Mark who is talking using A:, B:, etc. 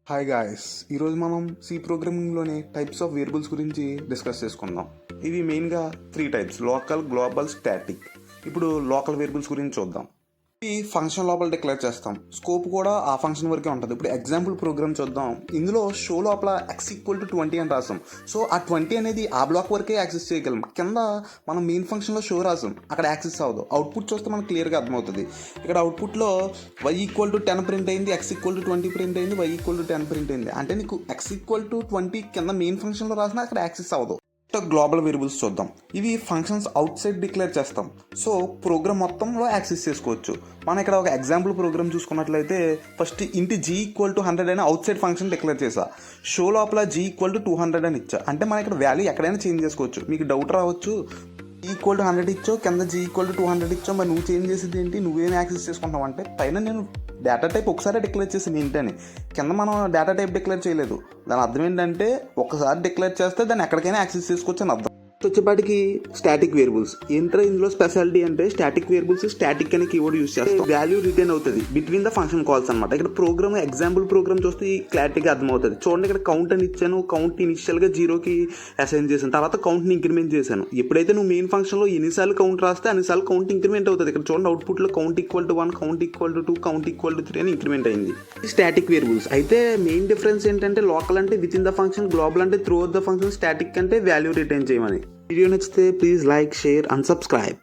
A: Hi guys, ఈరోజు మనం C ప్రోగ్రామింగ్లోని types of variables గురించి డిస్కస్ చేసుకుందాం. ఇవి మెయిన్గా 3 టైప్స్: లోకల్, గ్లోబల్, స్టాటిక్. ఇప్పుడు లోకల్ వేరియబుల్స్ గురించి చూద్దాం. ఈ ఫంక్షన్ లోపల డిక్లేర్ చేస్తాం. స్కోప్ కూడా ఆ ఫంక్షన్ వరకే ఉంటుంది. ఇప్పుడు ఎగ్జాంపుల్ ప్రోగ్రామ్ చూద్దాం. ఇందులో షో లోపల x=20 అని రాసాం. సో ఆ 20 అనేది ఆ బ్లాక్ వరకే యాక్సెస్ చేయగలం. కింద మనం మెయిన్ ఫంక్షన్లో షో రాసాం, అక్కడ యాక్సెస్ అవ్వదు. అవుట్పుట్ చూస్తే మనకు క్లియర్గా అర్థమవుతుంది. ఇక్కడ అవుట్పుట్లో y=10 ప్రింట్ అయింది, x=20 ప్రింట్ అయింది, y=10 ప్రింట్ అయింది. అంటే నీకు x=20 కింద మెయిన్ ఫంక్షన్లో రాసినా అక్కడ యాక్సెస్ అవ్వదు. గ్లోబల్ వేరియబుల్స్ చూద్దాం. ఇవి ఫంక్షన్స్ అవుట్ సైడ్ డిక్లేర్ చేస్తాం. సో ప్రోగ్రామ్ మొత్తంలో యాక్సెస్ చేసుకోవచ్చు. మనం ఇక్కడ ఒక ఎగ్జాంపుల్ ప్రోగ్రామ్ చూసుకున్నట్లయితే ఫస్ట్ ఇంటి g=100 అని అవుట్ సైడ్ ఫంక్షన్ డిక్లేర్ చేసా. షో లోపల g=200 అని ఇచ్చా. అంటే మనం ఇక్కడ వాల్యూ ఎక్కడైనా చేంజ్ చేసుకోవచ్చు. మీకు డౌట్ రావచ్చు, g=100 ఇచ్చో కింద g=200 ఇచ్చో, మరి నువ్వు చేంజ్ చేసేది ఏంటి, నువ్వేం యాక్సెస్ చేసుకుంటావు అంటే, పైన నేను డేటా టైప్ ఒకసారి డిక్లేర్ చేసాను ఏంటని, కింద మనం డేటా టైప్ డిక్లేర్ చేయలేదు. దాని అర్థం ఏంటంటే ఒకసారి డిక్లేర్ చేస్తే దాన్ని ఎక్కడికైనా యాక్సెస్ చేసుకోవచ్చు అని అర్థం. వచ్చేపాటికి స్టాటిక్ వేరియబుల్స్ ఏంటో ఇందులో స్పెషాలిటీ అంటే, స్టాటిక్ వేరియబుల్స్ స్టాటిక్ అనే కీవర్డ్ యూస్ చేస్తాం. వాల్యూ రిటర్న్ అవుతుంది బిట్వీన్ ద ఫంక్షన్ కాల్స్ అనమాట. ఇక్కడ ప్రోగ్రామ్ ఎగ్జాంపుల్ ప్రోగ్రామ్ చూస్తే క్లారిటీగా అర్థమవుతుంది. చూడండి, ఇక్కడ కౌంట్ అని ఇచ్చాను. కౌంట్ ఇనిషియల్గా 0కి అసైన్ చేశాను, తర్వాత కౌంట్ని ఇంక్రిమెంట్ చేశాను. ఎప్పుడైతే నువ్వు మెయిన్ ఫంక్షన్లో ఎన్నిసార్లు కౌంట్ రాస్తే అన్నిసార్లు కౌంట్ ఇంక్రిమెంట్ అవుతుంది. ఇక్కడ చూడండి, అవుట్పుట్లో కౌంట్=1, కౌంట్=2, కౌంట్=3 అని ఇంక్రిమెంట్ అయింది. స్టాటిక్ వేరియబుల్స్ అయితే మెయిన్ డిఫరెన్స్ ఏంటంటే, లోకల్ అంటే within the function, global అంటే throughout the function, static అంటే వాల్యూ రిటర్న్ చేయమని. వీడియో నచ్చితే please like, share and subscribe.